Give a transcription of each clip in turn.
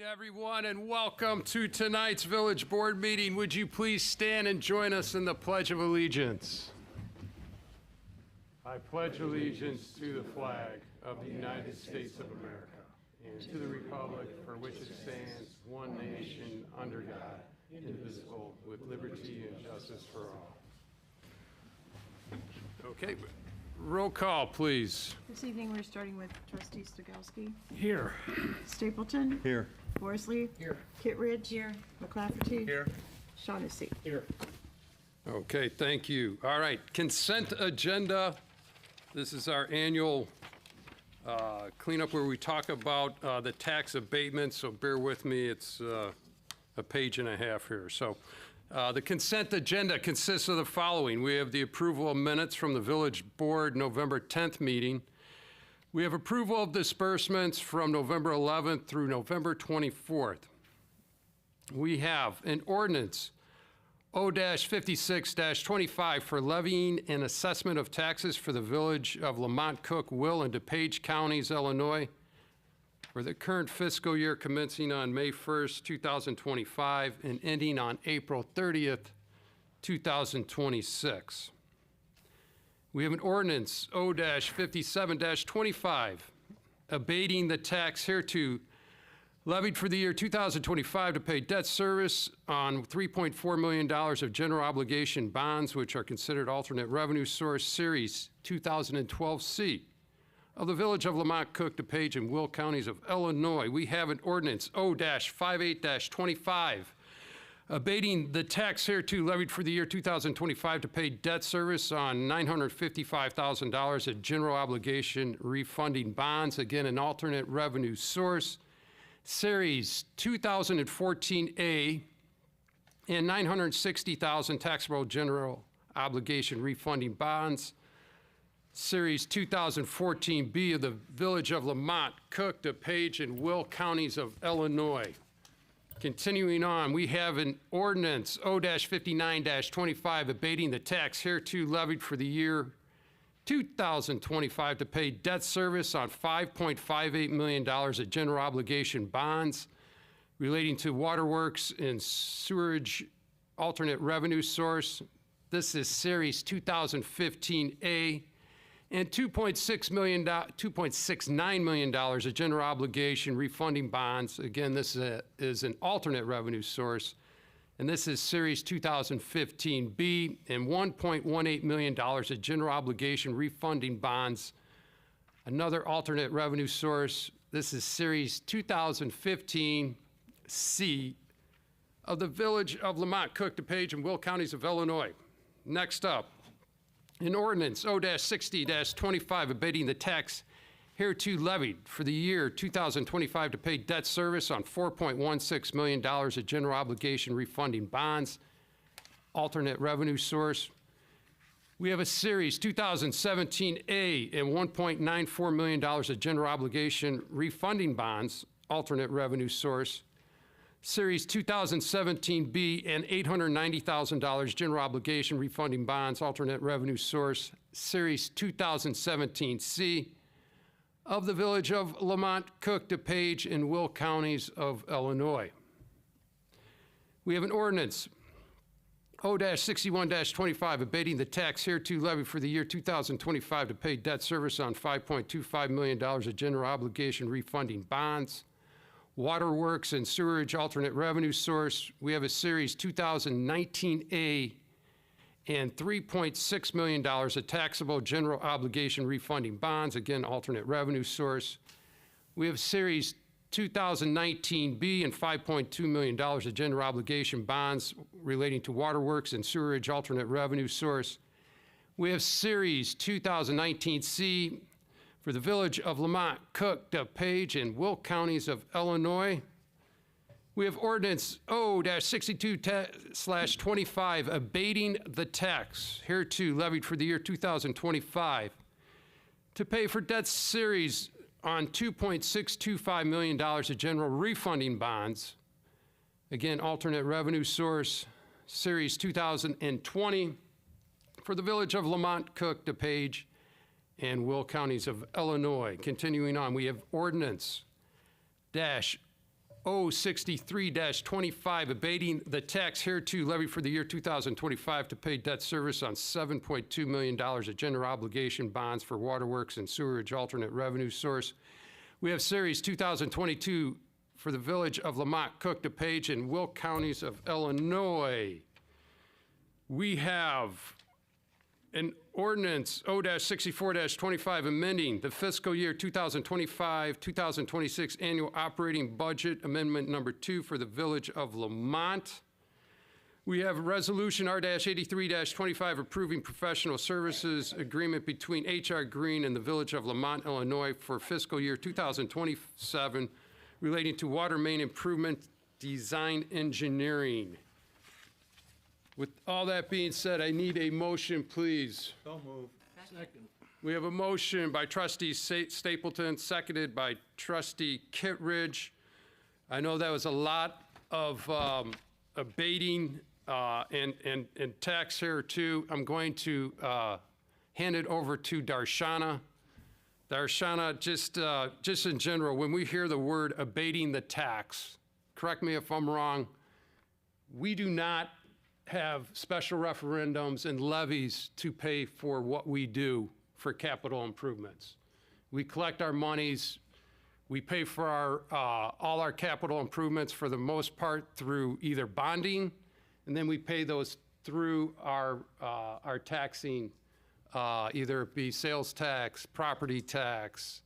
Everyone, and welcome to tonight's Village Board meeting. Would you please stand and join us in the Pledge of Allegiance? I pledge allegiance to the flag of the United States of America and to the republic for which it stands, one nation, under God, indivisible, with liberty and justice for all. Okay, roll call, please. This evening, we're starting with Trustee Stokowski. Here. Stapleton. Here. Worsley. Here. Kittredge. Here. McClafferty. Here. Shaughnessy. Here. Okay, thank you. All right, consent agenda. This is our annual cleanup where we talk about the tax abatement, so bear with me. It's a page and a half here. So the consent agenda consists of the following. We have the approval of minutes from the Village Board November 10th meeting. We have approval of disbursements from November 11th through November 24th. We have an ordinance O-56-25 for levying an assessment of taxes for the Village of Lamont, Cook, Will, and DuPage Counties, Illinois, for the current fiscal year commencing on May 1st, 2025, and ending on April 30th, 2026. We have an ordinance O-57-25 abating the tax hereto levied for the year 2025 to pay debt service on $3.4 million of general obligation bonds, which are considered alternate revenue source series 2012C of the Village of Lamont, Cook, DuPage, and Will counties of Illinois. We have an ordinance O-58-25 abating the tax hereto levied for the year 2025 to pay debt service on $955,000 of general obligation refunding bonds, again an alternate revenue source, Series 2014A, and $960,000 taxable general obligation refunding bonds, Series 2014B of the Village of Lamont, Cook, DuPage, and Will counties of Illinois. Continuing on, we have an ordinance O-59-25 abating the tax hereto levied for the year 2025 to pay debt service on $5.58 million of general obligation bonds relating to waterworks and sewerage alternate revenue source. This is Series 2015A, and $2.69 million of general obligation refunding bonds. Again, this is an alternate revenue source, and this is Series 2015B, and $1.18 million of general obligation refunding bonds. Another alternate revenue source, this is Series 2015C of the Village of Lamont, Cook, DuPage, and Will counties of Illinois. Next up, an ordinance O-60-25 abating the tax hereto levied for the year 2025 to pay debt service on $4.16 million of general obligation refunding bonds, alternate revenue source. We have a Series 2017A and $1.94 million of general obligation refunding bonds, alternate revenue source. Series 2017B and $890,000 general obligation refunding bonds, alternate revenue source, Series 2017C of the Village of Lamont, Cook, DuPage, and Will counties of Illinois. We have an ordinance O-61-25 abating the tax hereto levied for the year 2025 to pay debt service on $5.25 million of general obligation refunding bonds, waterworks and sewerage alternate revenue source. We have a Series 2019A and $3.6 million of taxable general obligation refunding bonds, again, alternate revenue source. We have Series 2019B and $5.2 million of general obligation bonds relating to waterworks and sewerage alternate revenue source. We have Series 2019C for the Village of Lamont, Cook, DuPage, and Will counties of Illinois. We have ordinance O-62/25 abating the tax hereto levied for the year 2025 to pay for debt series on $2.625 million of general refunding bonds. Again, alternate revenue source, Series 2020 for the Village of Lamont, Cook, DuPage, and Will counties of Illinois. Continuing on, we have ordinance 063-25, abating the tax hereto levied for the year 2025 to pay debt service on $7.2 million of general obligation bonds for waterworks and sewerage alternate revenue source. We have Series 2022 for the Village of Lamont, Cook, DePage, and Will counties of Illinois. We have an ordinance O-64-25 amending the fiscal year 2025-2026 annual operating budget amendment number 2 for the Village of Lamont. We have resolution R-83-25 approving professional services agreement between H.R. Green and the Village of Lamont, Illinois for fiscal year 2027 relating to water main improvement design engineering. With all that being said, I need a motion, please. So moved. Second. We have a motion by trustee Stapleton, seconded by trustee Kittredge. I know that was a lot of abating and tax here too. I'm going to hand it over to Darshana. Darshana, just in general, when we hear the word abating the tax, correct me if I'm wrong, we do not have special referendums and levies to pay for what we do for capital improvements. We collect our monies, we pay for all our capital improvements for the most part through either bonding, and then we pay those through our taxing, either it be sales tax, property tax,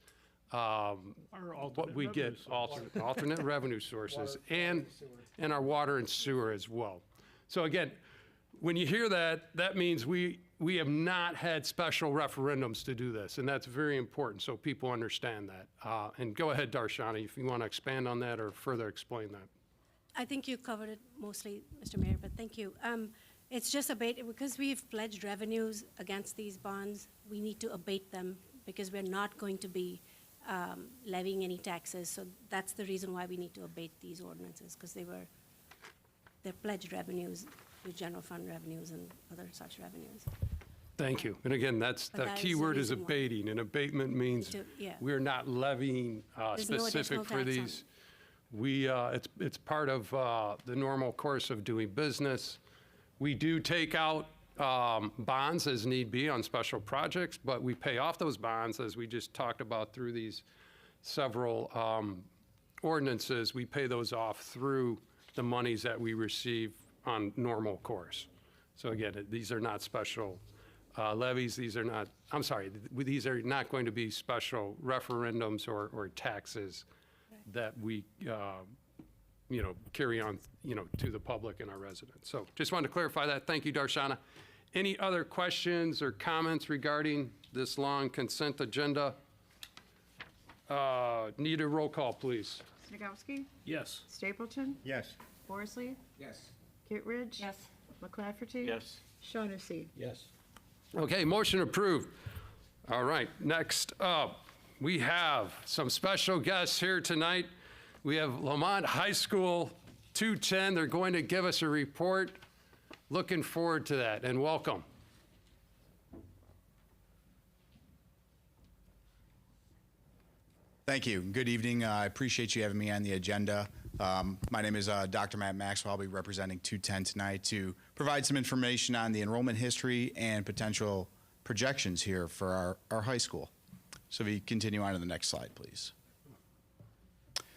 what we get, alternate revenue sources, and our water and sewer as well. So again, when you hear that, that means we have not had special referendums to do this, and that's very important so people understand that. And go ahead, Darshana, if you want to expand on that or further explain that. I think you covered it mostly, Mr. Mayor, but thank you. It's just abate, because we've pledged revenues against these bonds, we need to abate them because we're not going to be levying any taxes. So that's the reason why we need to abate these ordinances, because they're pledged revenues with general fund revenues and other such revenues. Thank you. And again, that's, But the that key is the word is reason why. abating, and abatement means Yeah. we're not levying There's no specific additional for tax on these. It's part of the normal course of doing business. We do take out bonds as need be on special projects, but we pay off those bonds, as we just talked about through these several ordinances. We pay those off through the monies that we receive on normal course. So again, these are not special levies. These are not, I'm sorry, these are not going to be special referendums or taxes that we, carry on, to the public and our residents. So just wanted to clarify that. Thank you, Darshana. Any other questions or comments regarding this long consent agenda? Need a roll call, please. Snagowski, Yes. Stapleton, Yes. Forsley, Yes. Kittredge. Yes. McClafferty. Yes. Shaughnessy. Yes. Okay, motion approved. All right, next up, we have some special guests here tonight. We have Lamont High School 210. They're going to give us a report. Looking forward to that, and welcome. Thank you. Good evening. I appreciate you having me on the agenda. My name is Dr. Matt Maxwell. I'll be representing 210 tonight to provide some information on the enrollment history and potential projections here for our high school. So if you continue on to the next slide, please.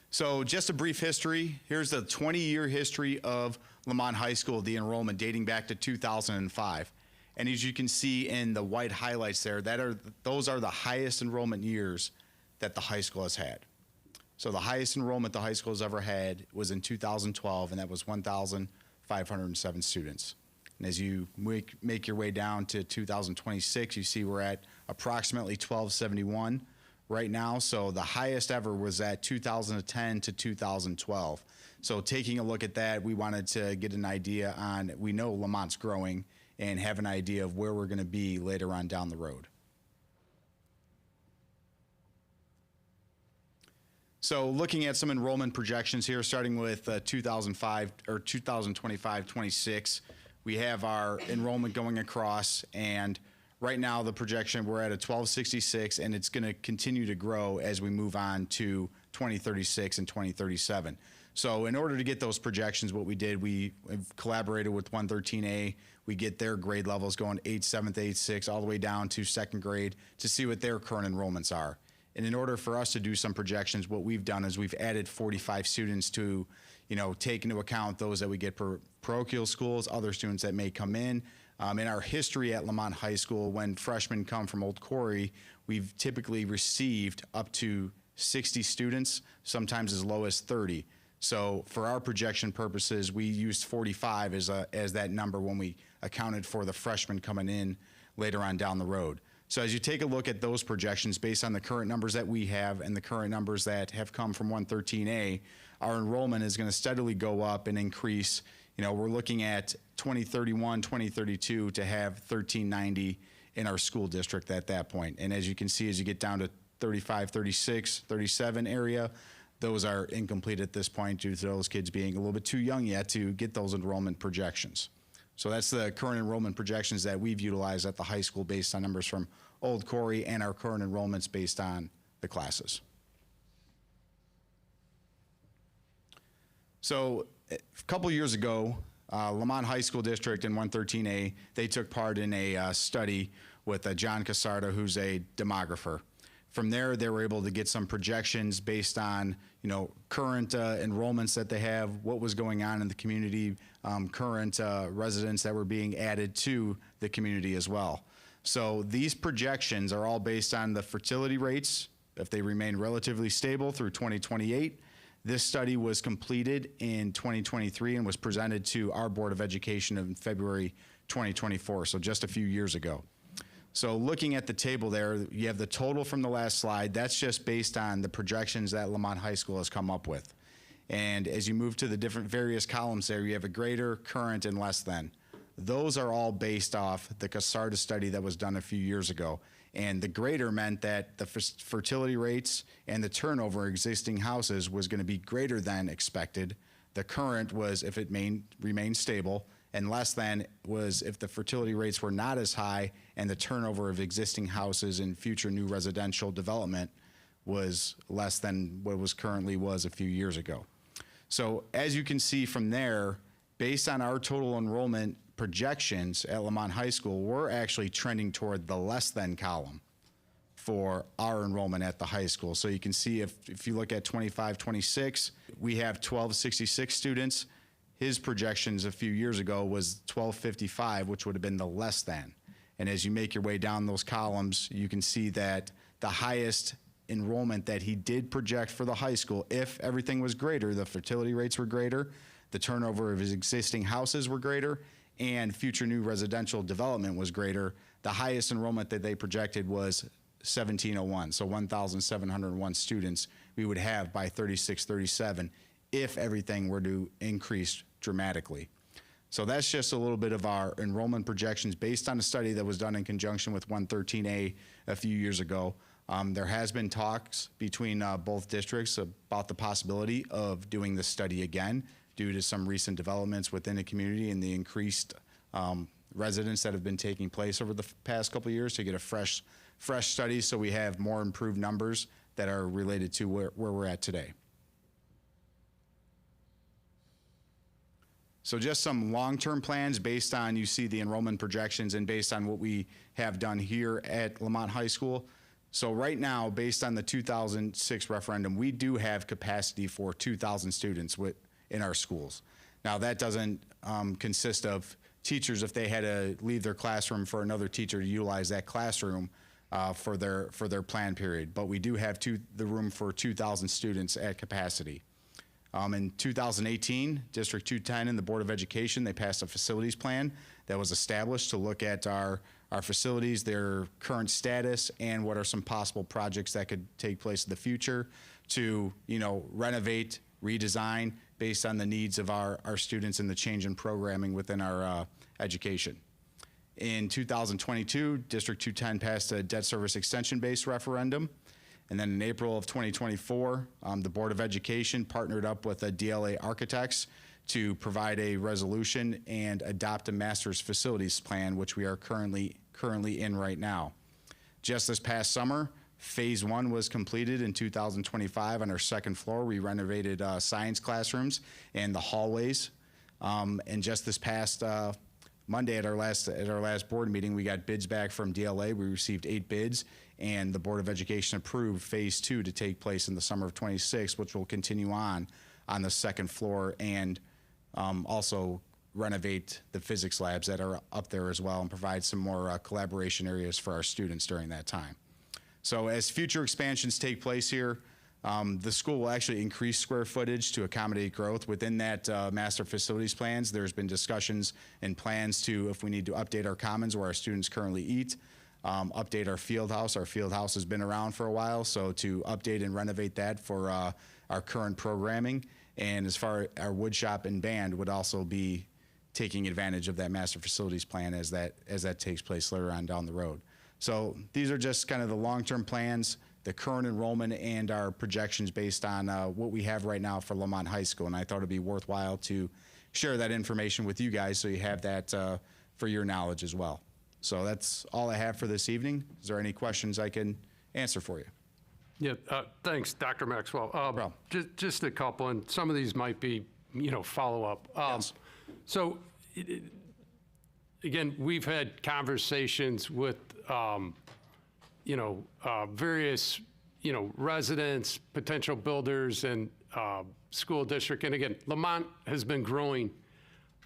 So just a brief history. Here's the 20-year history of Lamont High School, the enrollment dating back to 2005. And as you can see in the white highlights there, those are the highest enrollment years that the high school has had. So the highest enrollment the high school has ever had was in 2012, and that was 1,507 students. And as you make your way down to 2026, you see we're at approximately 1,271 right now. So the highest ever was at 2010 to 2012. So taking a look at that, we wanted to get an idea on, we know Lamont's growing, and have an idea of where we're going to be later on down the road. So looking at some enrollment projections here, starting with 2025-26, we have our enrollment going across, and right now the projection, we're at a 1266, and it's going to continue to grow as we move on to 2036 and 2037. So in order to get those projections, what we did, we have collaborated with 113A. We get their grade levels going 8th, 7th, 8th, 6th, all the way down to second grade to see what their current enrollments are. And in order for us to do some projections, what we've done is we've added 45 students to, take into account those that we get per parochial schools, other students that may come in. In our history at Lamont High School, when freshmen come from Old Quarry, we've typically received up to 60 students, sometimes as low as 30. So for our projection purposes, we used 45 as that number when we accounted for the freshmen coming in later on down the road. So as you take a look at those projections based on the current numbers that we have and the current numbers that have come from 113A, our enrollment is going to steadily go up and increase. We're looking at 2031, 2032 to have 1390 in our school district at that point. And as you can see, as you get down to 35, 36, 37 area, those are incomplete at this point due to those kids being a little bit too young yet to get those enrollment projections. So that's the current enrollment projections that we've utilized at the high school based on numbers from Old Quarry and our current enrollments based on the classes. So a couple years ago, Lamont High School District and 113A, they took part in a study with John Casarda, who's a demographer. From there, they were able to get some projections based on, current enrollments that they have, what was going on in the community, current residents that were being added to the community as well. So these projections are all based on the fertility rates, if they remain relatively stable through 2028. This study was completed in 2023 and was presented to our Board of Education in February 2024, so just a few years ago. So looking at the table there, you have the total from the last slide. That's just based on the projections that Lamont High School has come up with. And as you move to the different various columns there, you have a greater, current, and less than. Those are all based off the Casarda study that was done a few years ago. And the greater meant that the fertility rates and the turnover of existing houses was going to be greater than expected. The current was if it remained stable, and less than was if the fertility rates were not as high and the turnover of existing houses in future new residential development was less than what was currently was a few years ago. So as you can see from there, based on our total enrollment projections at Lamont High School, we're actually trending toward the less than column for our enrollment at the high school. So you can see if you look at 25, 26, we have 1266 students. His projections a few years ago was 1255, which would have been the less than. And as you make your way down those columns, you can see that the highest enrollment that he did project for the high school, if everything was greater, the fertility rates were greater, the turnover of his existing houses were greater, and future new residential development was greater, the highest enrollment that they projected was 1,701, so 1,701 students we would have by 36, 37 if everything were to increase dramatically. So that's just a little bit of our enrollment projections based on a study that was done in conjunction with 113A a few years ago. There has been talks between both districts about the possibility of doing this study again due to some recent developments within the community and the increased residents that have been taking place over the past couple of years to get a fresh study so we have more improved numbers that are related to where we're at today. So just some long-term plans based on, you see the enrollment projections and based on what we have done here at Lamont High School. So right now, based on the 2006 referendum, we do have capacity for 2,000 students in our schools. Now that doesn't consist of teachers if they had to leave their classroom for another teacher to utilize that classroom for their plan period. But we do have the room for 2,000 students at capacity. In 2018, District 210 and the Board of Education, they passed a facilities plan that was established to look at our facilities, their current status, and what are some possible projects that could take place in the future to, renovate, redesign based on the needs of our students and the change in programming within our education. In 2022, District 210 passed a debt service extension-based referendum. And then in April of 2024, the Board of Education partnered up with DLA Architects to provide a resolution and adopt a master's facilities plan, which we are currently in right now. Just this past summer, Phase 1 was completed in 2025. On our second floor, we renovated science classrooms and the hallways. And just this past Monday at our last board meeting, we got bids back from DLA. We received 8 bids, and the Board of Education approved Phase 2 to take place in the summer of '26, which will continue on the second floor and also renovate the physics labs that are up there as well and provide some more collaboration areas for our students during that time. So as future expansions take place here, the school will actually increase square footage to accommodate growth. Within that master facilities plans, there's been discussions and plans to, if we need to update our commons where our students currently eat, update our field house. Our field house has been around for a while, so to update and renovate that for our current programming. And as far as our wood shop and band would also be taking advantage of that master facilities plan as that takes place later on down the road. So these are just kind of the long-term plans, the current enrollment, and our projections based on what we have right now for Lamont High School. And I thought it'd be worthwhile to share that information with you guys so you have that for your knowledge as well. So that's all I have for this evening. Is there any questions I can answer for you? Yeah, thanks, Dr. Maxwell. problem. Just a couple, and some of these might be, follow-up. Yes. So, again, we've had conversations with, various, residents, potential builders, and school district. And again, Lamont has been growing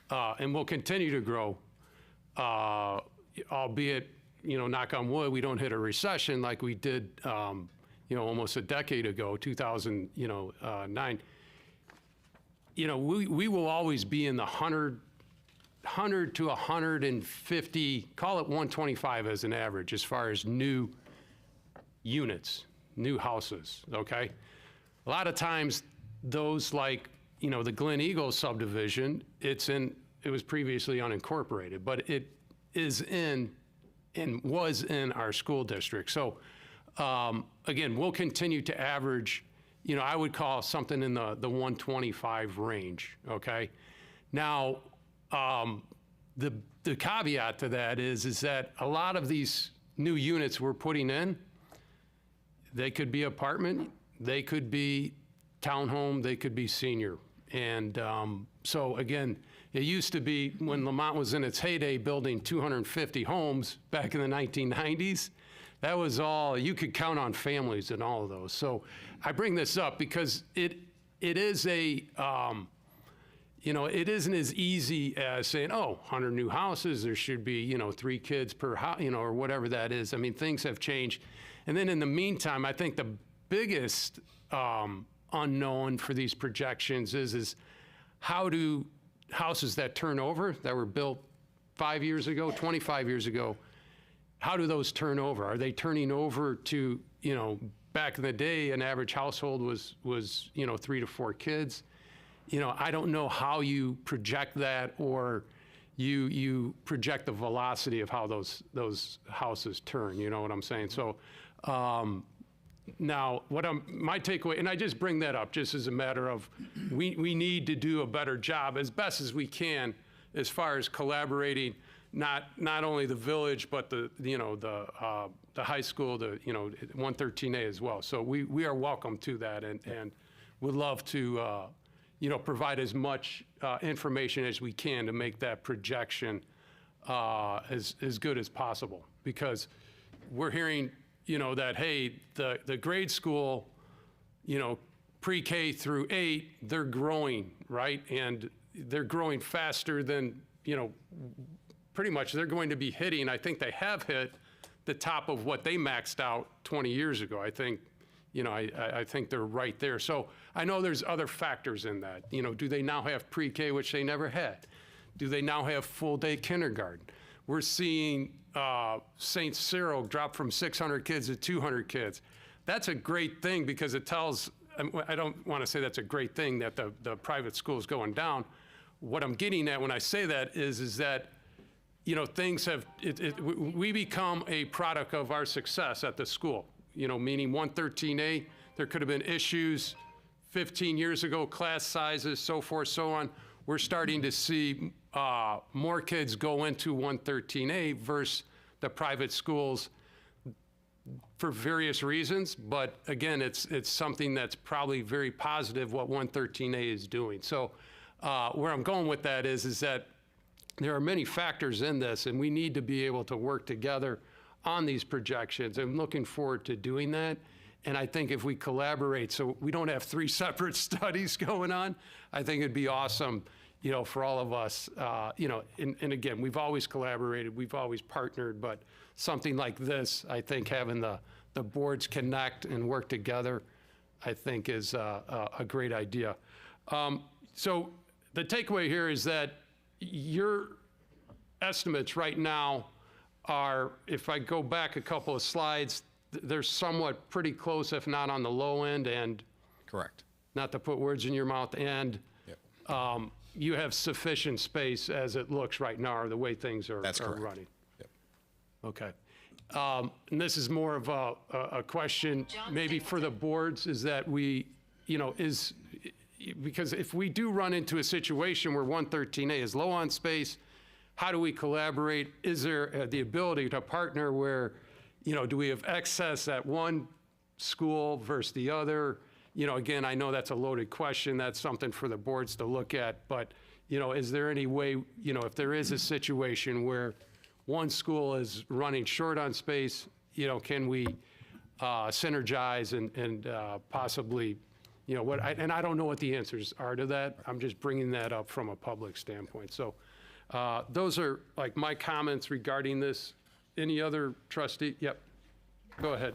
and will continue to grow, albeit, knock on wood, we don't hit a recession like we did, almost a decade ago, 2009. We will always be in the 100 to 150, call it 125 as an average, as far as new units, new houses, okay? A lot of times, those like, the Glen Eagle subdivision, it was previously unincorporated, but it is in and was in our school district. So, again, we'll continue to average, I would call something in the 125 range, okay? Now, the caveat to that is that a lot of these new units we're putting in, they could be apartment, they could be townhome, they could be senior. And so again, it used to be when Lamont was in its heyday building 250 homes back in the 1990s, that was all, you could count on families in all of those. So I bring this up because it is a, it isn't as easy as saying, 100 new houses, there should be, 3 kids per house, or whatever that is. I mean, things have changed. And then in the meantime, I think the biggest unknown for these projections is how do houses that turn over, that were built 5 years ago, 25 years ago, how do those turn over? Are they turning over to, back in the day, an average household was 3 to 4 kids? I don't know how you project that, or you project the velocity of how those houses turn, you know what I'm saying? So now, my takeaway, and I just bring that up just as a matter of, we need to do a better job as best as we can as far as collaborating, not only the village, but the high school, the 113A as well. So we are welcome to that, and would love to provide as much information as we can to make that projection as good as possible, because we're hearing that, hey, the grade school, pre-K through 8, they're growing, right? And they're growing faster than, pretty much they're going to be hitting, I think they have hit the top of what they maxed out 20 years ago. I think, I think they're right there. So I know there's other factors in that. Do they now have pre-K, which they never had? Do they now have full-day kindergarten? We're seeing St. Cyril drop from 600 kids to 200 kids. That's a great thing, because it tells, I don't want to say that's a great thing that the private school is going down. What I'm getting at when I say that is that, things have, we become a product of our success at the school, meaning 113A, there could have been issues 15 years ago, class sizes, so forth, so on. We're starting to see more kids go into 113A versus the private schools. for various reasons, but again, it's something that's probably very positive what 113A is doing. So where I'm going with that is that there are many factors in this, and we need to be able to work together on these projections. I'm looking forward to doing that. And I think if we collaborate, so we don't have 3 separate studies going on, I think it'd be awesome, you know, for all of us, you know, and again, we've always collaborated, we've always partnered, but something like this, I think having the boards connect and work together, I think is a great idea. So the takeaway here is that your estimates right now are, if I go back a couple of slides, they're somewhat pretty close, if not on the low end, and Correct. not to put words in your mouth, and Yep. you have sufficient space as it looks right now, or the way things are That's are correct. running. Yep. Okay. And this is more of a question maybe for the boards, is that we, you know, because if we do run into a situation where 113A is low on space, how do we collaborate? Is there the ability to partner where, you know, do we have excess at one school versus the other? You know, again, I know that's a loaded question. That's something for the boards to look at. But, you know, is there any way, you know, if there is a situation where one school is running short on space, you know, can we synergize and possibly, you know, and I don't know what the answers are to that. I'm just bringing that up from a public standpoint. So those are like my comments regarding this. Any other trustee? Yep. Go ahead.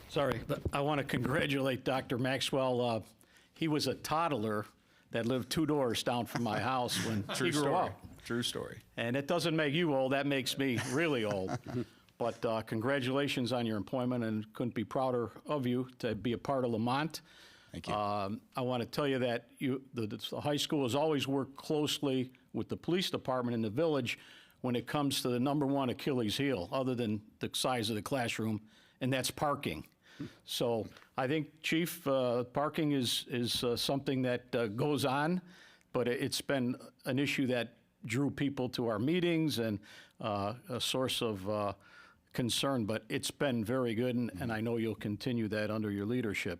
Sorry, but I want to congratulate Dr. Maxwell. He was a toddler that lived 2 doors down from my house when he grew up. True story. And it doesn't make you old, that makes me really old. But congratulations on your appointment, and couldn't be prouder of you to be a part of Lamont. Thank you. I want to tell you that the high school has always worked closely with the police department in the village when it comes to the #1 Achilles heel, other than the size of the classroom, and that's parking. So I think, Chief, parking is something that goes on, but it's been an issue that drew people to our meetings and a source of concern, but it's been very good, and I know you'll continue that under your leadership.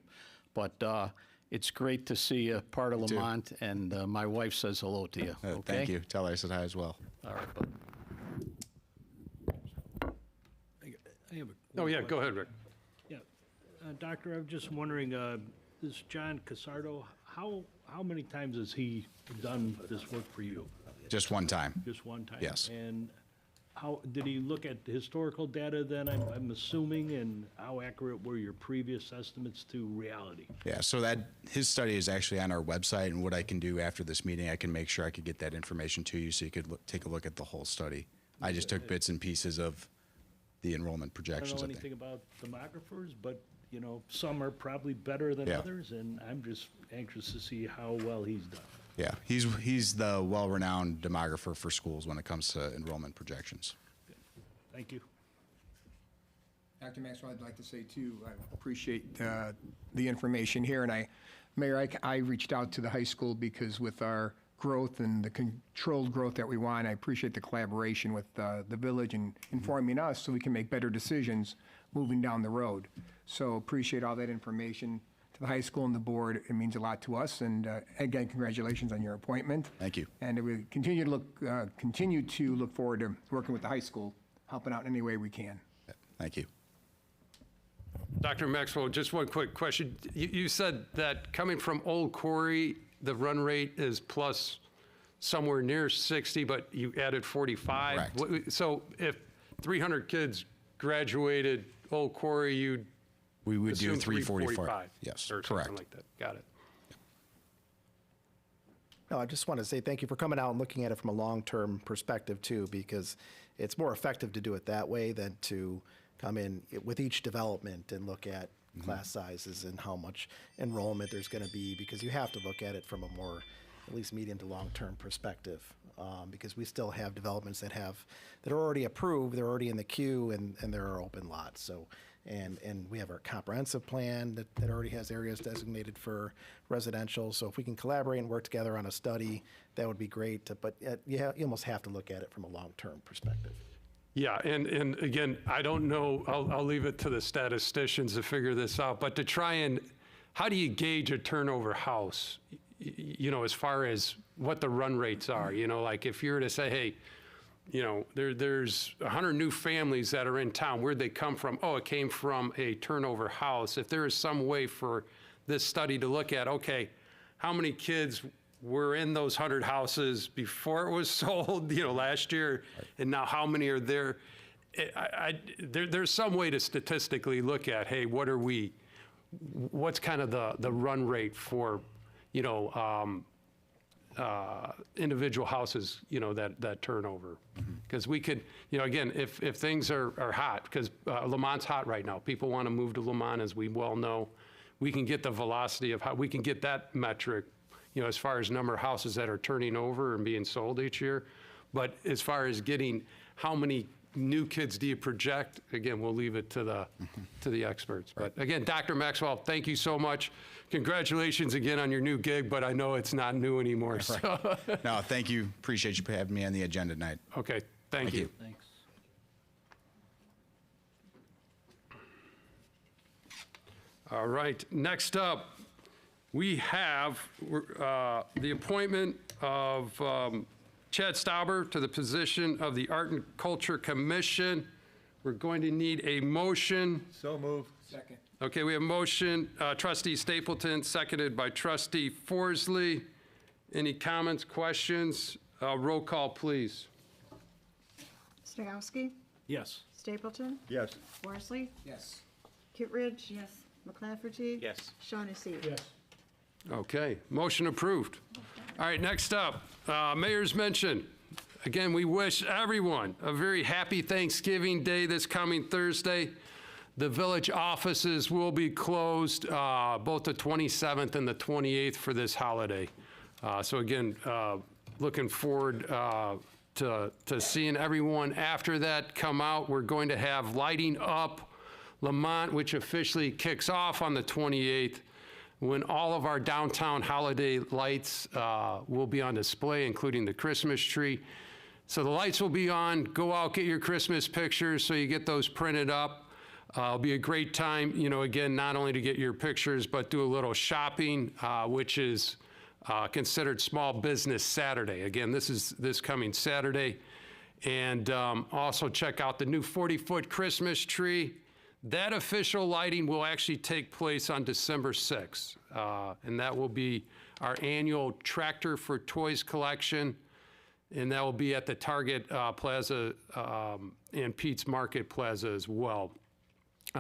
But it's great to see a part of too. Lamont, and my wife says hello to you. Okay? Thank you. Tell her I said hi as well. All right, bud. I have a Oh, yeah, go ahead, Rick. Yeah. Doctor, I'm just wondering, this John Casardo, how many times has he done this work for you? Just one time. Just one time? Yes. And how, did he look at the historical data then, I'm assuming, and how accurate were your previous estimates to reality? Yeah, so his study is actually on our website, and what I can do after this meeting, I can make sure I could get that information to you so you could take a look at the whole study. I just took bits and pieces of the enrollment I projections, don't know I think. anything about demographers, but, you know, some are probably better than Yeah. others, and I'm just anxious to see how well he's done. Yeah, he's the well-renowned demographer for schools when it comes to enrollment projections. Thank you. Dr. Maxwell, I'd like to say too, I appreciate the information here. And Mayor, I reached out to the high school because with our growth and the controlled growth that we want, I appreciate the collaboration with the village and informing us so we can make better decisions moving down the road. So appreciate all that information to the high school and the board. It means a lot to us. And again, congratulations on your appointment. Thank you. And we continue to look forward to working with the high school, helping out in any way we can. Thank you. Dr. Maxwell, just one quick question. You said that coming from Old Quarry, the run rate is plus somewhere near 60, but you added 45? Correct. So if 300 kids graduated Old Quarry, you'd We would do assume 345. Yes, or correct. something like that. Got it. No, I just want to say thank you for coming out and looking at it from a long-term perspective too, because it's more effective to do it that way than to come in with each development and look at class sizes and how much enrollment there's going to be, because you have to look at it from a more, at least medium to long-term perspective, because we still have developments that are already approved, they're already in the queue, and there are open lots. So, and we have our comprehensive plan that already has areas designated for residential. So if we can collaborate and work together on a study, that would be great. But you almost have to look at it from a long-term perspective. Yeah, and again, I don't know, I'll leave it to the statisticians to figure this out, but to try and, how do you gauge a turnover house? You know, as far as what the run rates are, you know, like if you were to say, hey, you know, there's 100 new families that are in town, where'd they come from? Oh, it came from a turnover house. If there is some way for this study to look at, okay, how many kids were in those 100 houses before it was sold, you know, last year, and now how many are there? There's some way to statistically look at, hey, what's kind of the run rate for, you know, individual houses, you know, that turnover. Because we could, you know, again, if things are hot, because Lamont's hot right now, people want to move to Lamont, as we well know, we can get the velocity of how, we can get that metric, you know, as far as number of houses that are turning over and being sold each year. But as far as getting how many new kids do you project, again, we'll leave it to the experts. But again, Dr. Maxwell, thank you so much. Congratulations again on your new gig, but I know it's not new anymore. So. No, thank you. Appreciate you having me on the agenda tonight. Okay, thank you. Thanks. All right, next up, we have the appointment of Chad Stauber to the position of the Art and Culture Commission. We're going to need a motion. So moved. Second. Okay, we have motion, trustee Stapleton, seconded by trustee Forsley. Any comments, questions? Roll call, please. Stokowski? Yes. Stapleton? Yes. Worsley? Yes. Kittredge? Yes. McClafferty? Yes. Shaughnessy? Yes. Okay, motion approved. All right, next up, Mayor's mention. Again, we wish everyone a very happy Thanksgiving Day this coming Thursday. The village offices will be closed both the 27th and the 28th for this holiday. So again, looking forward to seeing everyone after that come out. We're going to have Lighting Up Lamont, which officially kicks off on the 28th, when all of our downtown holiday lights will be on display, including the Christmas tree. So the lights will be on. Go out, get your Christmas pictures so you get those printed up. It'll be a great time, you know, again, not only to get your pictures, but do a little shopping, which is considered Small Business Saturday. Again, this is this coming Saturday. And also check out the new 40-foot Christmas tree. That official lighting will actually take place on December 6th, and that will be our annual Tractor for Toys collection, and that will be at the Target Plaza and Pete's Market Plaza as well.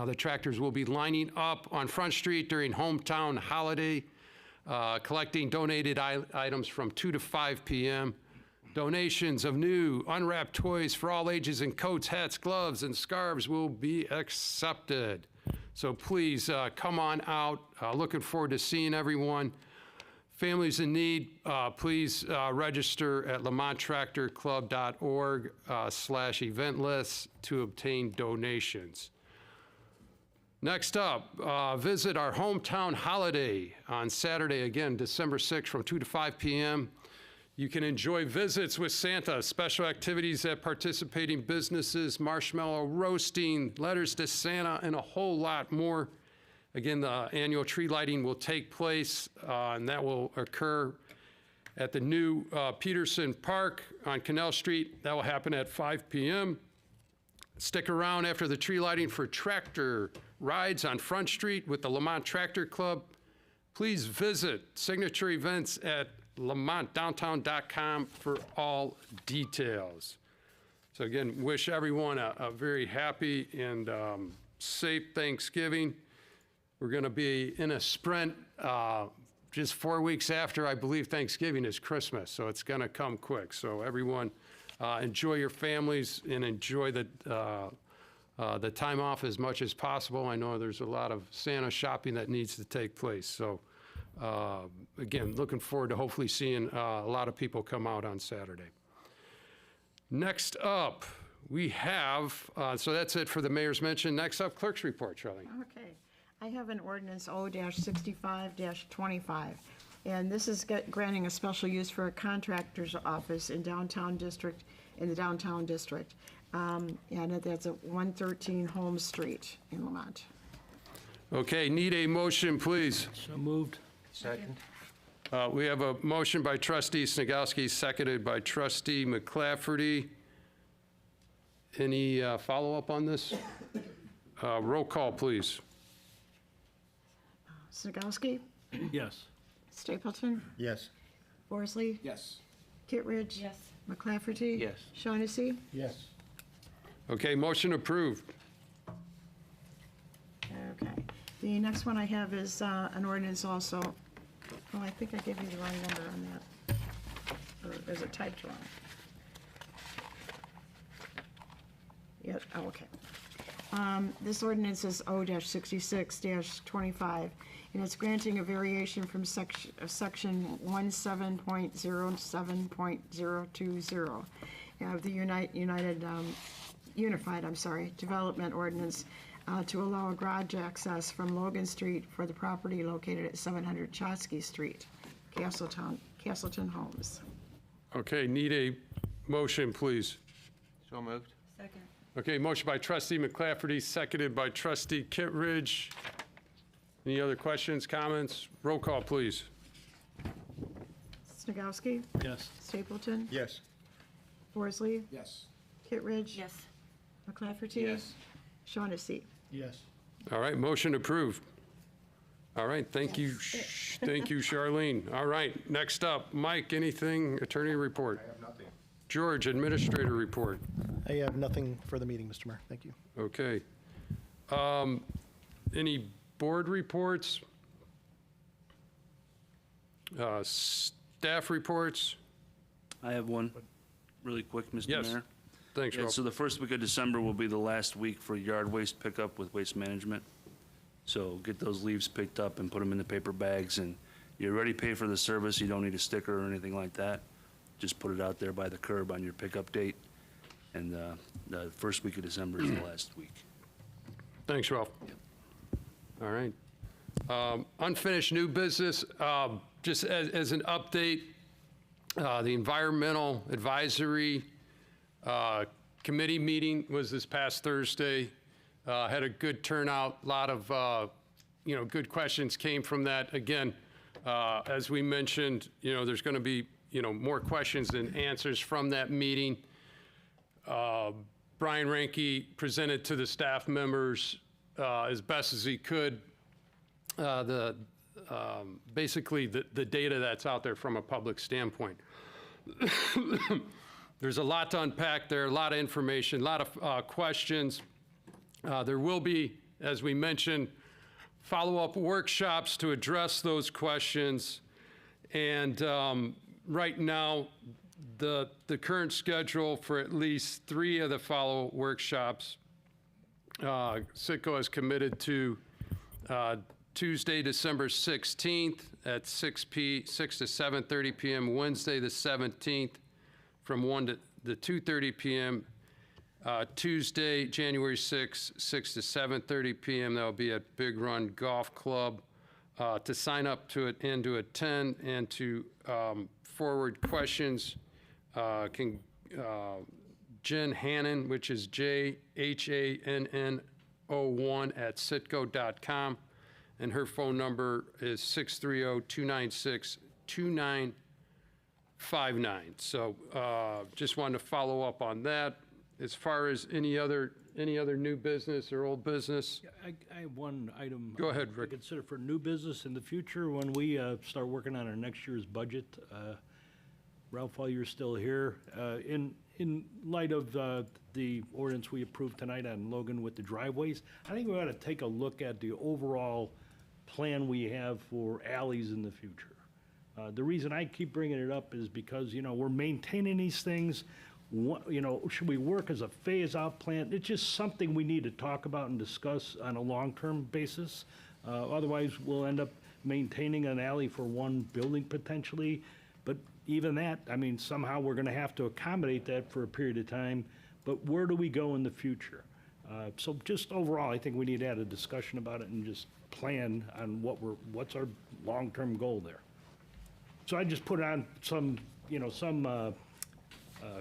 The tractors will be lining up on Front Street during hometown holiday, collecting donated items from 2 to 5 p.m. Donations of new unwrapped toys for all ages and coats, hats, gloves, and scarves will be accepted. So please come on out. Looking forward to seeing everyone. Families in need, please register at lamonttractorclub.org/event list to obtain donations. Next up, visit our hometown holiday on Saturday, again, December 6th from 2 to 5 p.m. You can enjoy visits with Santa, special activities at participating businesses, marshmallow roasting, letters to Santa, and a whole lot more. Again, the annual tree lighting will take place, and that will occur at the new Peterson Park on Canal Street. That will happen at 5 p.m. Stick around after the tree lighting for tractor rides on Front Street with the Lamont Tractor Club. Please visit signature events at lamontdowntown.com for all details. So again, wish everyone a very happy and safe Thanksgiving. We're going to be in a sprint just 4 weeks after, I believe, Thanksgiving is Christmas, so it's going to come quick. So everyone, enjoy your families and enjoy the time off as much as possible. I know there's a lot of Santa shopping that needs to take place. So again, looking forward to hopefully seeing a lot of people come out on Saturday. Next up, we have, so that's it for the mayor's mention. Next up, clerk's report, Charlie. Okay. I have an ordinance O-65-25, and this is granting a special use for a contractor's office in the downtown district. And that's at 113 Holmes Street in Lamont. Okay, need a motion, please. So moved. We have a motion by trustee Snagowski, seconded by trustee McClafferty. Any follow-up on this? Roll call, please. Snagowski, Yes. Stapleton, Yes. Worsley, Yes. Kittredge. Yes. McClafferty. Yes. Shaughnessy. Yes. Okay, motion approved. Okay. The next one I have is an ordinance also. Oh, I think I gave you the wrong number on that. Or is it typed wrong? Yeah, oh, okay. This ordinance is O-66-25, and it's granting a variation from section 17.07.020 of the Unified Development Ordinance to allow a garage access from Logan Street for the property located at 700 Chotsky Street, Castleton Homes. Okay, need a motion, please. So moved. Second. Okay, motion by trustee McClafferty, seconded by trustee Kittredge. Any other questions, comments? Roll call, please. Snagowski, Yes. Stapleton, Yes. Worsley, Yes. Kittredge. Yes. McClafferty. Yes. Shaughnessy. Yes. All right, motion approved. All right, thank you, thank you, Charlene. All right, next up, Mike, anything, attorney report? I have nothing. George, administrator report. I have nothing for the meeting, Mr. Mayor. Thank you. Okay. Any board reports? Staff reports? I have one, really quick, Mr. Yes. Mayor. Thanks, Yeah, Ralph. so the first week of December will be the last week for yard waste pickup with Waste Management. So get those leaves picked up and put them in the paper bags, and you already pay for the service. You don't need a sticker or anything like that. Just put it out there by the curb on your pickup date, and the first week of December is the last week. Thanks, Ralph. All right. Unfinished new business, just as an update, the Environmental Advisory Committee meeting was this past Thursday. Had a good turnout, a lot of, good questions came from that. Again, as we mentioned, there's going to be, more questions than answers from that meeting. Brian Ranke presented to the staff members as best as he could basically the data that's out there from a public standpoint. There's a lot to unpack there, a lot of information, a lot of questions. There will be, as we mentioned, follow-up workshops to address those questions. And right now, the current schedule for at least 3 of the follow workshops, CITCO has committed to Tuesday, December 16th at 6 to 7:30 p.m., Wednesday, the 17th, from 1 to 2:30 p.m., Tuesday, January 6th, 6 to 7:30 p.m. That'll be at Big Run Golf Club. To sign up to it and to attend and to forward questions, can Jen Hannon, which is JHANN01@citgo.com, and her phone number is 630-296-2959. So just wanted to follow up on that. As far as any other new business or old business? I have one item. Go ahead, Rick. To consider for new business in the future when we start working on our next year's budget. Ralph, while you're still here, in light of the ordinance we approved tonight on Logan with the driveways, I think we ought to take a look at the overall plan we have for alleys in the future. The reason I keep bringing it up is because, we're maintaining these things. Should we work as a phase-out plan? It's just something we need to talk about and discuss on a long-term basis. Otherwise, we'll end up maintaining an alley for one building potentially. But even that, somehow we're going to have to accommodate that for a period of time. But where do we go in the future? So just overall, I think we need to have a discussion about it and just plan on what's our long-term goal there. So I just put on some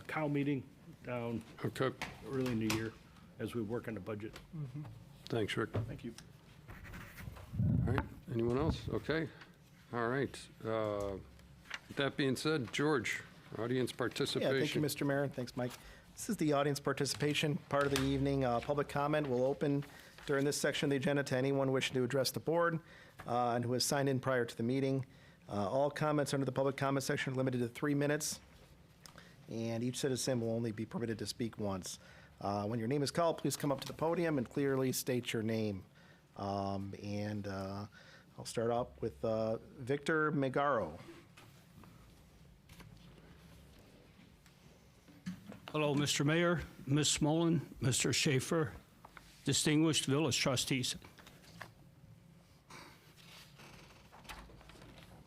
cow meeting down Okay, early in the year as we work on the budget. thanks, Rick. Thank you. All right, anyone else? Okay, all right. With that being said, George, audience Yeah, thank you, participation. Mr. Mayor, and thanks, Mike. This is the audience participation part of the evening. Public comment will open during this section of the agenda to anyone wishing to address the board and who has signed in prior to the meeting. All comments under the public comment section are limited to 3 minutes, and each citizen will only be permitted to speak once. When your name is called, please come up to the podium and clearly state your name. I'll start off with Victor Megaro. Hello, Mr. Mayor, Ms. Smolin, Mr. Schaefer, distinguished village trustees.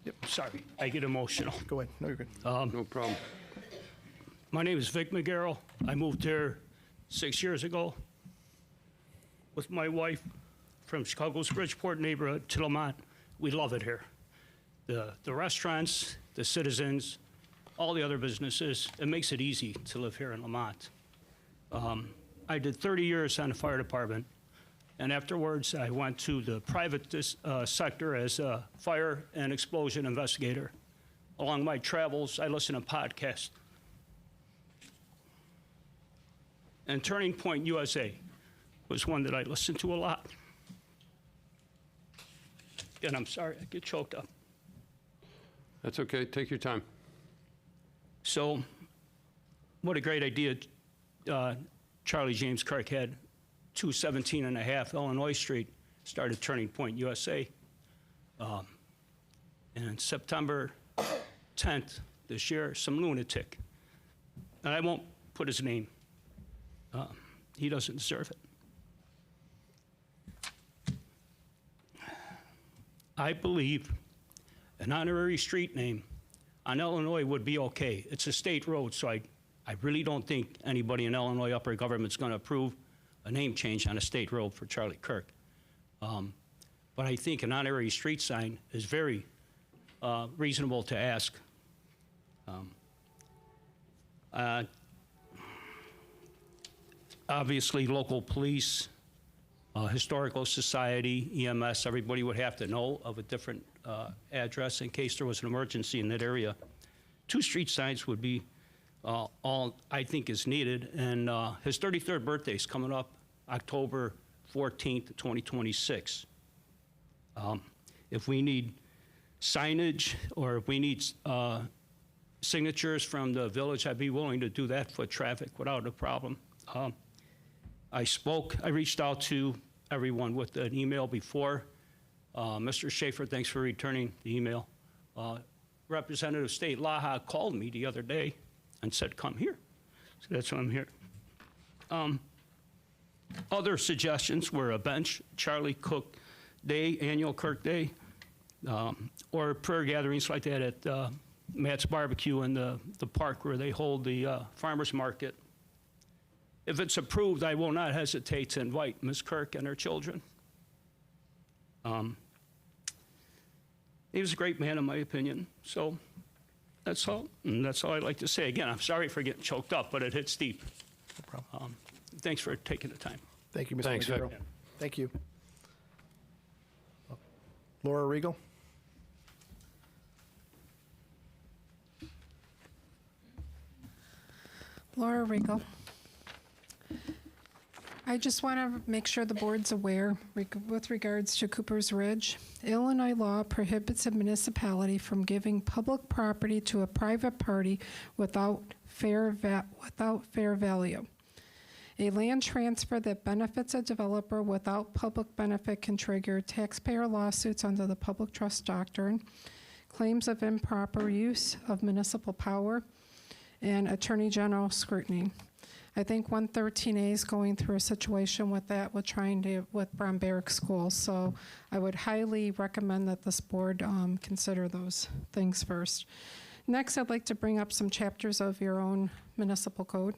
Yep, sorry, I get emotional. Go ahead. No, you're good. No problem. My name is Vic McGarrell. I moved here 6 years ago with my wife from Chicago's Bridgeport neighborhood to Lamont. We love it here. The restaurants, the citizens, all the other businesses, it makes it easy to live here in Lamont. I did 30 years on the fire department, and afterwards I went to the private sector as a fire and explosion investigator. Along my travels, I listen to podcasts. And Turning Point USA was one that I listened to a lot. And I'm sorry, I get choked up. That's okay, take your time. So, what a great idea Charlie James Kirk had. 217.5 Illinois Street started Turning Point USA. And on September 10th this year, some lunatic, and I won't put his name, he doesn't deserve it. I believe an honorary street name on Illinois would be okay. It's a state road, so I really don't think anybody in Illinois upper government's going to approve a name change on a state road for Charlie Kirk. But I think an honorary street sign is very reasonable to ask. Obviously, local police, historical society, EMS, everybody would have to know of a different address in case there was an emergency in that area. 2 street signs would be all I think is needed. And his 33rd birthday is coming up October 14th, 2026. If we need signage or if we need signatures from the village, I'd be willing to do that for traffic without a problem. I reached out to everyone with an email before. Mr. Schaefer, thanks for returning the email. Representative State Laha called me the other day and said, come here. So that's why I'm here. Other suggestions were a bench, Charlie Cook Day, annual Kirk Day, or prayer gatherings like that at Matt's Barbecue in the park where they hold the farmer's market. If it's approved, I will not hesitate to invite Ms. Kirk and her children. He was a great man, in my opinion. So that's all. And that's all I'd like to say. Again, I'm sorry for getting choked up, but it hits deep. No problem. Thanks for taking the time. Thank you, Mr. Thanks, Vic. Megaro. Thank you. Laura Regal. Laura Regal. I just want to make sure the board's aware with regards to Cooper's Ridge. Illinois law prohibits a municipality from giving public property to a private party without fair value. A land transfer that benefits a developer without public benefit can trigger taxpayer lawsuits under the public trust doctrine, claims of improper use of municipal power, and attorney general scrutiny. I think 113A is going through a situation with that with Brown Barrack Schools. So I would highly recommend that this board consider those things first. Next, I'd like to bring up some chapters of your own municipal code.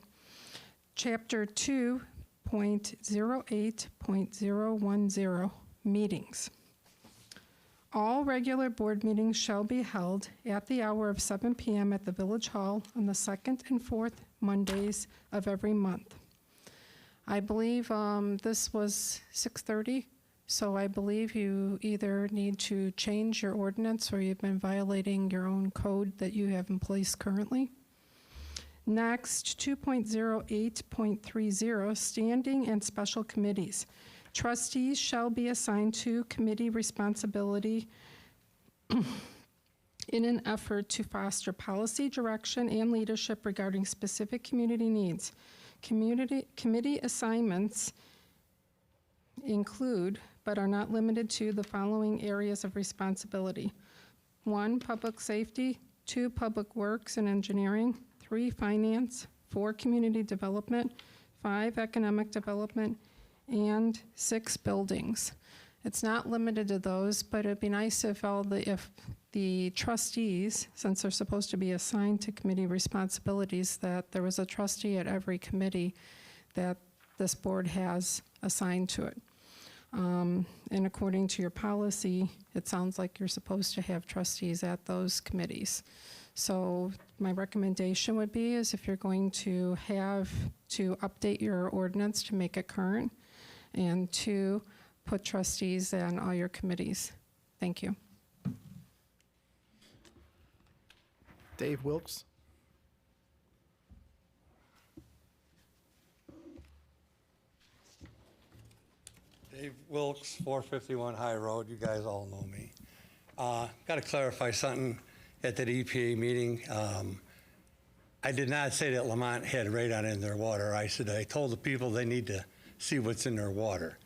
Chapter 2.08.010, meetings. All regular board meetings shall be held at the hour of 7 p.m. at the Village Hall on the second and fourth Mondays of every month. I believe this was 6:30, so I believe you either need to change your ordinance or you've been violating your own code that you have in place currently. Next, 2.08.30, standing and special committees. Trustees shall be assigned to committee responsibility in an effort to foster policy direction and leadership regarding specific community needs. Committee assignments include, but are not limited to, the following areas of responsibility. 1, public safety. 2, public works and engineering. 3, finance. 4, community development. 5, economic development. And 6, buildings. It's not limited to those, but it'd be nice if if the trustees, since they're supposed to be assigned to committee responsibilities, that there was a trustee at every committee that this board has assigned to it. And according to your policy, it sounds like you're supposed to have trustees at those committees. So my recommendation would be is if you're going to have to update your ordinance to make it current, and 2, put trustees on all your committees. Thank you. Dave Wilkes. Dave Wilkes, 451 High Road. You guys all know me. Got to clarify something at that EPA meeting. I did not say that Lamont had radon in their water. I told the people they need to see what's in their water.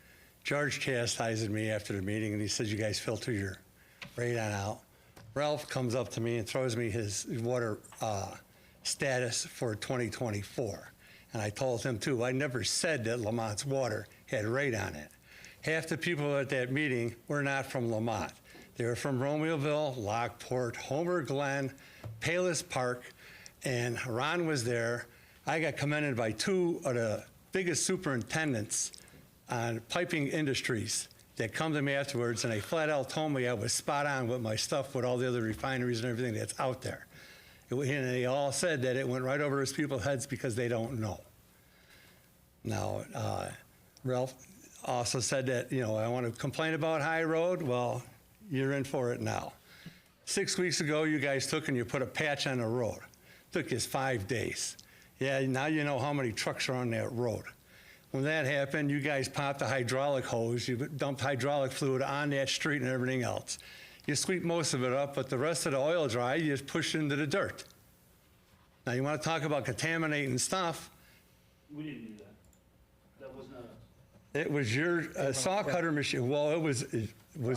George chastised me after the meeting, and he said, you guys filter your radon out. Ralph comes up to me and throws me his water status for 2024. And I told him, too, I never said that Lamont's water had radon in it. Half the people at that meeting were not from Lamont. They were from Romeoville, Lockport, Homer Glen, Palos Park, and Ron was there. I got commended by 2 of the biggest superintendents on piping industries that come to me afterwards, and they flat out told me I was spot on with my stuff with all the other refineries and everything that's out there. And they all said that it went right over those people's heads because they don't know. Now, Ralph also said that, I want to complain about High Road. Well, you're in for it now. 6 weeks ago, you guys took and you put a patch on the road. Took us 5 days. Yeah, now you know how many trucks are on that road. When that happened, you guys popped the hydraulic hose, you dumped hydraulic fluid on that street and everything else. You sweep most of it up, but the rest of the oil dry, you just push into the dirt. Now, you want to talk about contaminating stuff? We didn't do that. That was not us. It was your saw cutter machine. Well, it was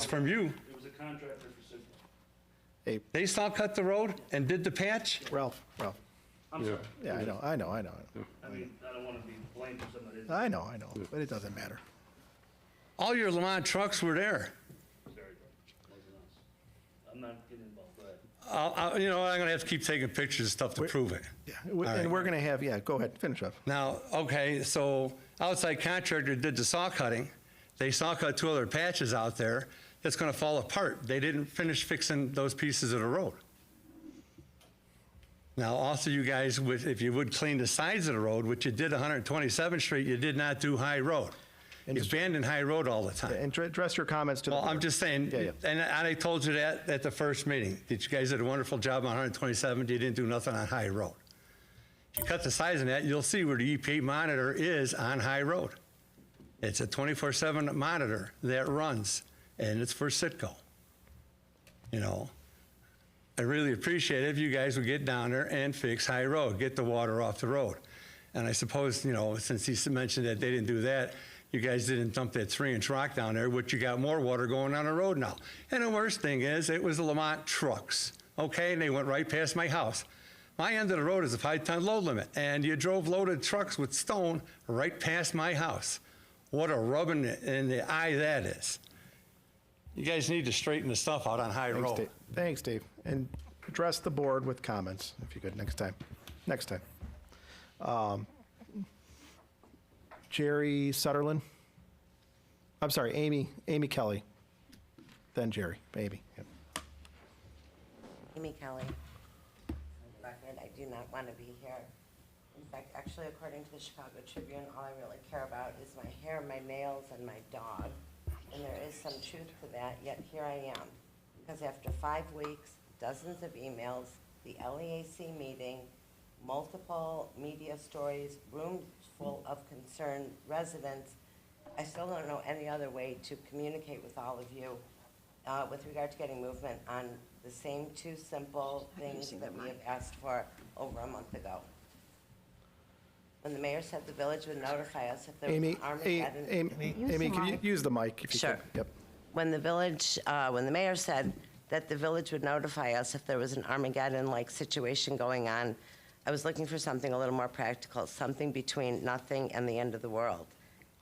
from you. It was a contractor for Cigna. Hey, They saw cut the road and did the patch? Ralph. I'm sorry. Yeah, I know. I mean, I don't want to be blamed for something that isn't. I know, but it doesn't matter. All your Lamont trucks were there. Sorry, bro. Wasn't us. I'm not getting involved. Go ahead. I'm going to have to keep taking pictures and stuff to prove it. Yeah, right. and we're going to have, go ahead, finish up. Now, okay, so outside contractor did the saw cutting. They saw cut 2 other patches out there. That's going to fall apart. They didn't finish fixing those pieces of the road. Now, also, you guys, if you would clean the sides of the road, which you did 127th Street, you did not do High Road. You abandoned High Road all the time. And address your comments to the Well, board. I'm just saying, Yeah. and I told you that at the first meeting, that you guys did a wonderful job on 127th, you didn't do nothing on High Road. If you cut the size of that, you'll see where the EPA monitor is on High Road. It's a 24/7 monitor that runs, and it's for Citgo. I really appreciate it if you guys would get down there and fix High Road, get the water off the road. And I suppose, since he mentioned that they didn't do that, you guys didn't dump that 3-inch rock down there, which you got more water going on the road now. And the worst thing is, it was the Lamont trucks, okay? And they went right past my house. My end of the road is a 5-ton load limit, and you drove loaded trucks with stone right past my house. What a rub in the eye that is. You guys need to straighten the stuff out on High Road. Thanks, Dave. And address the board with comments, if you could, next time. Jerry Sutherland. I'm sorry, Amy Kelly. then Jerry, maybe. Yep. Amy Kelly. For the record, I do not want to be here. In fact, actually, according to the Chicago Tribune, all I really care about is my hair, my nails, and my dog. And there is some truth to that, yet here I am. Because after 5 weeks, dozens of emails, the LEAC meeting, multiple media stories, rooms full of concerned residents, I still don't know any other way to communicate with all of you with regard to getting movement on the same 2 simple things that we have asked for over a month ago. When the mayor said the village would notify us if there was Amy, an Armageddon. Amy, can you use the mic if you Sure. could? Yep. When the mayor said that the village would notify us if there was an Armageddon-like situation going on, I was looking for something a little more practical, something between nothing and the end of the world.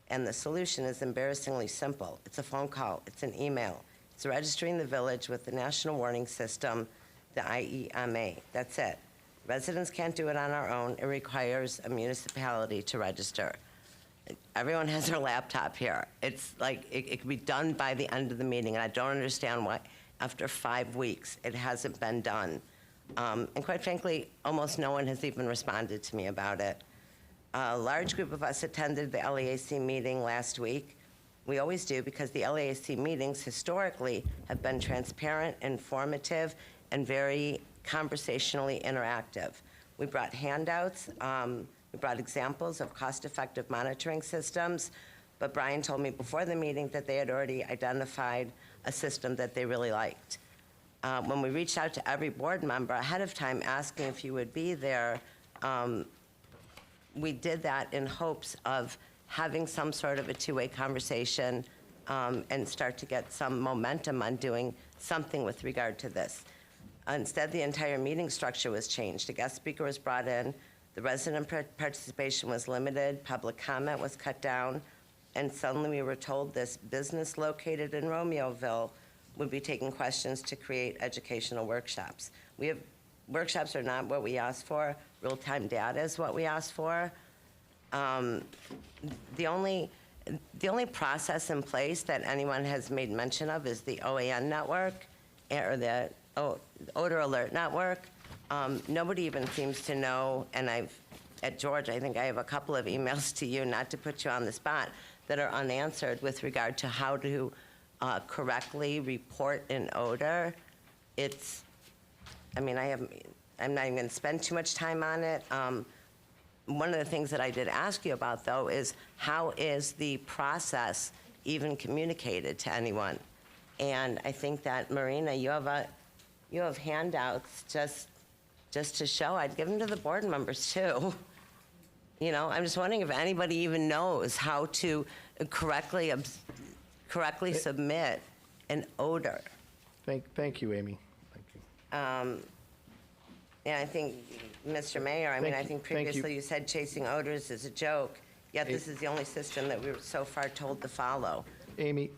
And the solution is embarrassingly simple. It's a phone call, it's an email, it's registering the village with the National Warning System, the IEMA. That's it. Residents can't do it on our own. It requires a municipality to register. Everyone has their laptop here. It's like, it can be done by the end of the meeting, and I don't understand why, after 5 weeks, it hasn't been done. And quite frankly, almost no one has even responded to me about it. A large group of us attended the LEAC meeting last week. We always do, because the LEAC meetings historically have been transparent, informative, and very conversationally interactive. We brought handouts, we brought examples of cost-effective monitoring systems, but Brian told me before the meeting that they had already identified a system that they really liked. When we reached out to every board member ahead of time asking if you would be there, we did that in hopes of having some sort of a two-way conversation and start to get some momentum on doing something with regard to this. Instead, the entire meeting structure was changed. A guest speaker was brought in, the resident participation was limited, public comment was cut down, and suddenly we were told this business located in Romeoville would be taking questions to create educational workshops. Workshops are not what we asked for. Real-time data is what we asked for. The only process in place that anyone has made mention of is the OAN network, or the Odor Alert Network. Nobody even seems to know, and at George, I think I have a couple of emails to you, not to put you on the spot, that are unanswered with regard to how to correctly report an odor. I'm not even going to spend too much time on it. One of the things that I did ask you about, though, is how is the process even communicated to anyone? And I think that, Marina, you have handouts just to show. I'd give them to the board members, too. You know, I'm just wondering if anybody even knows how to correctly submit an odor. Thank you, Amy. Thank you. And I think, Mr. Mayor, I think previously you said chasing odors is a joke, yet this is the only system that we were so far told to follow. Amy,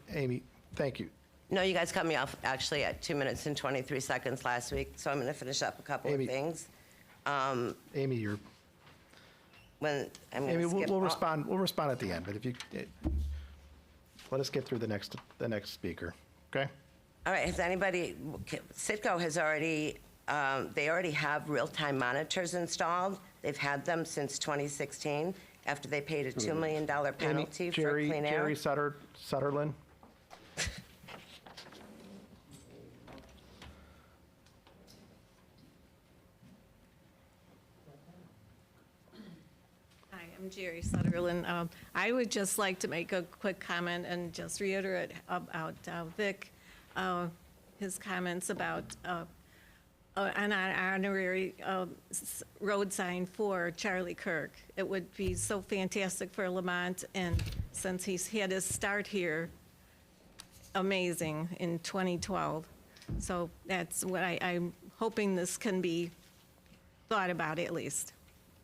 thank you. No, you guys cut me off actually at 2 minutes and 23 seconds last week, so I'm going to finish up a couple of things. Amy, you're. Amy, we'll respond. We'll respond at the end. But if you let us get through the next speaker, okay? All right. Has anybody? Citgo has already. They already have real-time monitors installed. They've had them since 2016. After they paid a $2 million penalty for clean air. Jerry Sutherland. Hi, I'm Jerry Sutherland. I would just like to make a quick comment and just reiterate about Vic, his comments about an honorary road sign for Charlie Kirk. It would be so fantastic for Lamont, and since he's had his start here, amazing, in 2012. So that's what I'm hoping this can be thought about at least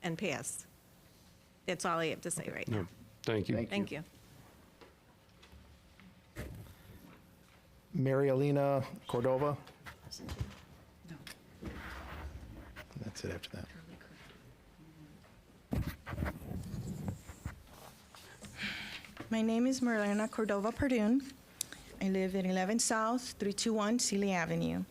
and passed. That's all I have to say right now. Thank you. Thank you. Marielena Cordova. That's it after that. My name is Marielena Cordova Pardun. I I live at 11 South, 321 Sealy Avenue.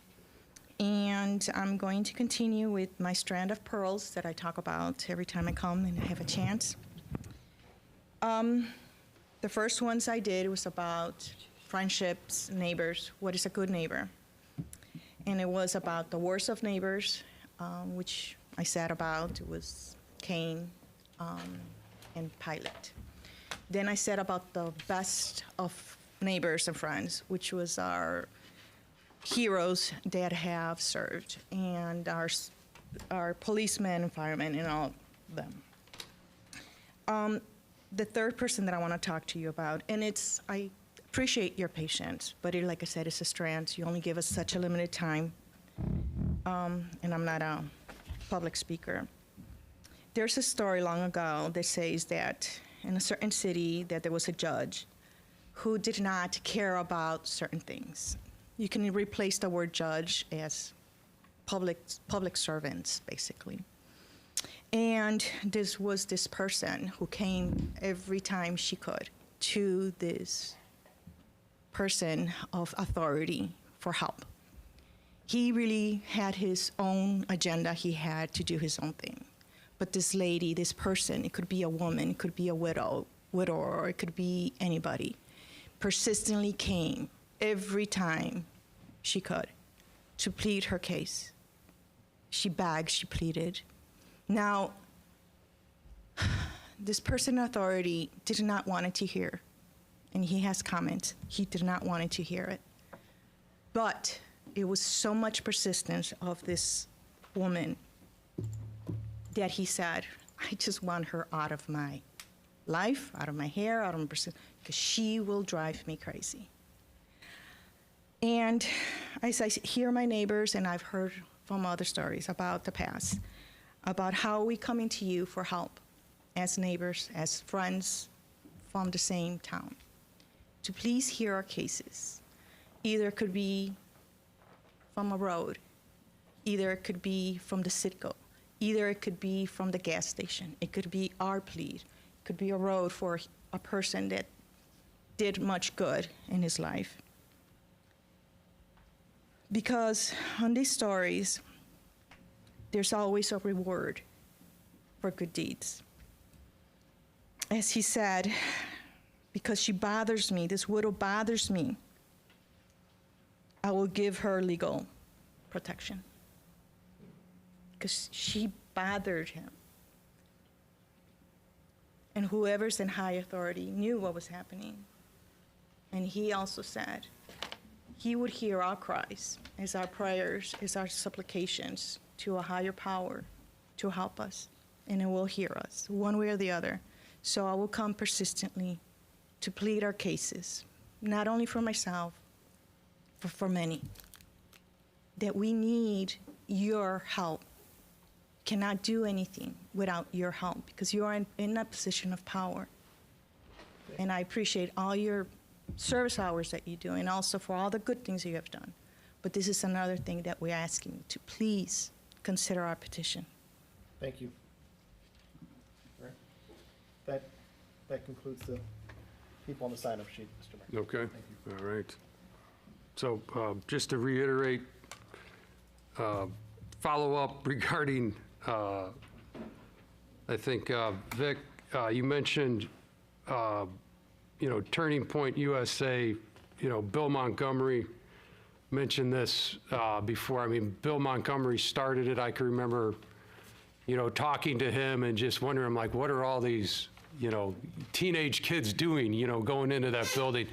And I'm going to continue with my strand of pearls that I talk about every time I come and I have a chance. The first ones I did was about friendships, neighbors, what is a good neighbor? And it was about the worst of neighbors, which I said about, it was Cain and Pilate. Then I said about the best of neighbors and friends, which was our heroes that have served, and our policemen and firemen and all of them. The third person that I want to talk to you about, and I appreciate your patience, but like I said, it's a strand. You only give us such a limited time, and I'm not a public speaker. There's a story long ago that says that in a certain city that there was a judge who did not care about certain things. You can replace the word judge as public servants, basically. And this was this person who came every time she could to this person of authority for help. He really had his own agenda. He had to do his own thing. But this lady, this person, it could be a woman, it could be a widower, or it could be anybody, persistently came every time she could to plead her case. She begged, she pleaded. Now, this person in authority did not want it to hear, and he has comments. He did not want it to hear it. But it was so much persistence of this woman that he said, I just want her out of my life, out of my hair, out of my person, because she will drive me crazy. And as I hear my neighbors, and I've heard from other stories about the past, about how we coming to you for help as neighbors, as friends from the same town, to please hear our cases. Either it could be from a road, either it could be from the Citgo, either it could be from the gas station, it could be our plead, it could be a road for a person that did much good in his life. Because on these stories, there's always a reward for good deeds. As he said, because she bothers me, this widow bothers me, I will give her legal protection. Because she bothered him. And whoever's in high authority knew what was happening. And he also said, he would hear our cries, as our prayers, as our supplications to a higher power to help us, and it will hear us, one way or the other. So I will come persistently to plead our cases, not only for myself, but for many, that we need your help. Cannot do anything without your help, because you are in a position of power. And I appreciate all your service hours that you do, and also for all the good things you have done. But this is another thing that we're asking you to please consider our petition. Thank you. All right. That concludes the people on the sign-up sheet, Mr. Mayor. Okay, all right. So just to reiterate, follow-up regarding, I think, Vic, you mentioned, Turning Point USA, Bill Montgomery mentioned this before. I mean, Bill Montgomery started it. I can remember, talking to him and just wondering, like, what are all these, teenage kids doing, going into that building?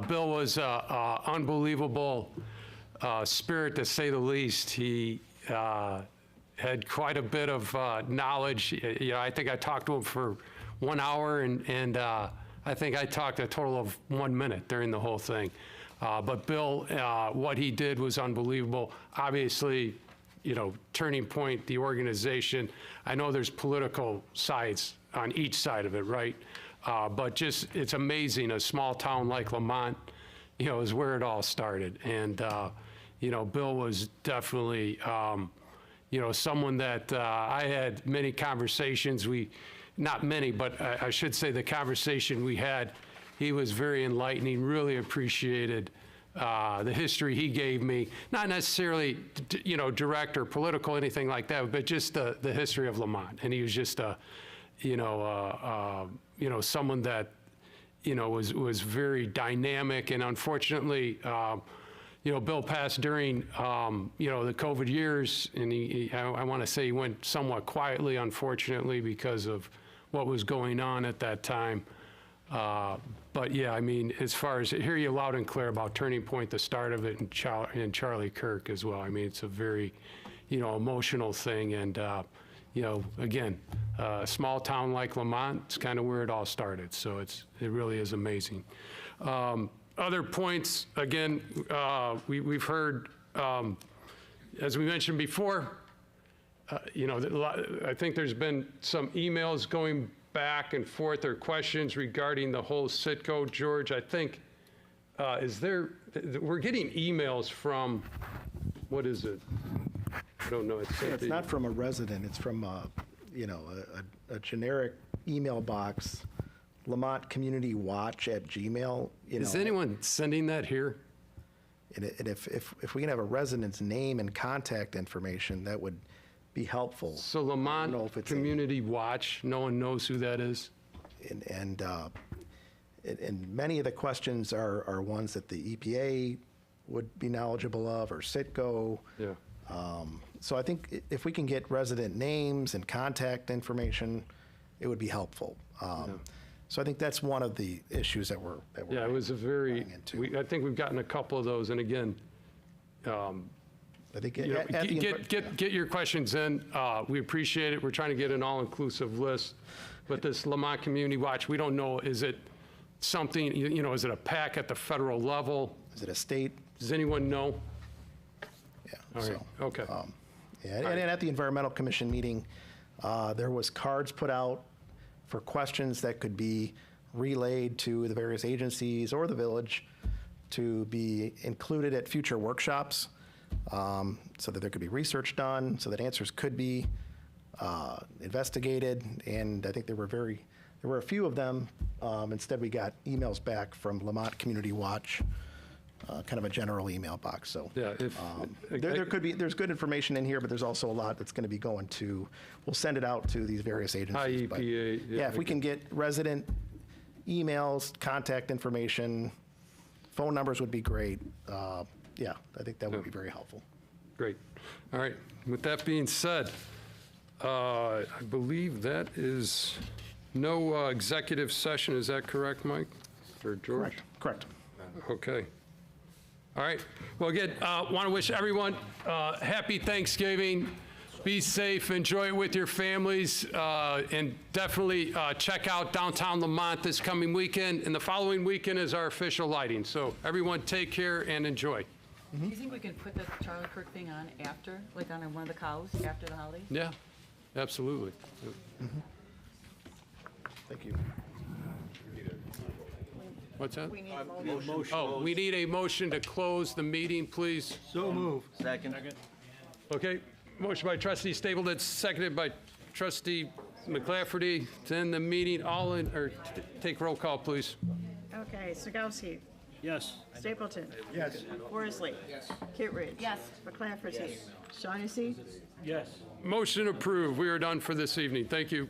Bill was unbelievable spirit, to say the least. He had quite a bit of knowledge. I think I talked to him for 1 hour, and I think I talked a total of 1 minute during the whole thing. But Bill, what he did was unbelievable. Obviously, Turning Point, the organization, I know there's political sides on each side of it, right? But just, it's amazing, a small town like Lamont, is where it all started. And, Bill was definitely, someone that I had many conversations. Not many, but I should say the conversation we had he was very enlightening, really appreciated the history he gave me, not necessarily, direct or political, anything like that, but just the history of Lamont. And he was just someone that, was very dynamic. And unfortunately, Bill passed during, the COVID years, and I want to say he went somewhat quietly, unfortunately, because of what was going on at that time. But yeah, I mean, as far as, hear you loud and clear about Turning Point, the start of it, and Charlie Kirk as well. I mean, it's a very, emotional thing. And, again, a small town like Lamont, it's kind of where it all started. So it really is amazing. Other points, again, we've heard, as we mentioned before, I think there's been some emails going back and forth or questions regarding the whole Citgo. George, I think, we're getting emails from, what is it? I don't know. It's not from a resident, it's from a generic email box, Lamont Community Watch at Gmail. Is anyone sending that here? And if we can have a resident's name and contact information, that would be helpful. So Lamont Community Watch, no one knows who that is? And many of the questions are ones that the EPA would be knowledgeable of, or Citgo. Yeah. So I think if we can get resident names and contact information, it would be helpful. So I think that's one of the issues that we're yeah, it was a very, I think we've gotten a couple of those, and again, I think get your questions in. We appreciate it. We're trying to get an all-inclusive list. But this Lamont Community Watch, we don't know, is it something, is it a PAC at the federal level? Is it a state? Does anyone know? Yeah. All right, okay. And at the Environmental Commission meeting, there was cards put out for questions that could be relayed to the various agencies or the village to be included at future workshops, so that there could be research done, so that answers could be investigated. And I think there were a few of them. Instead, we got emails back from Lamont Community Watch, kind of a general email box. So yeah, there's good information in here, but there's also a lot that's going to be going to, we'll send it out to these various agencies. But IEPA. yeah, if we can get resident emails, contact information, phone numbers would be great. Yeah, I think that would be very helpful. Great. All right. With that being said, I believe that is no executive session. Is that correct, Mike or George? Correct. Okay. All right. Well, again, want to wish everyone happy Thanksgiving. Be safe. Enjoy it with your families. And definitely check out downtown Lamont this coming weekend. And the following weekend is our official lighting. So everyone take care and enjoy. Do you think we can put the Charlie Kirk thing on after, like on one of the cows after the holiday? Yeah, absolutely. Thank you. What's that? We need a motion. Oh, we need a motion to close the meeting, please. So move. Second. Okay, motion by trustee Stapleton, seconded by trustee McClafferty to end the meeting. All in, or take roll call, please. Okay, Snagowski. Yes. Stapleton. Yes. Worsley. Yes. Kittredge. Yes. McClafferty. Shaughnessy. Yes. Motion approved. We are done for this evening. Thank you.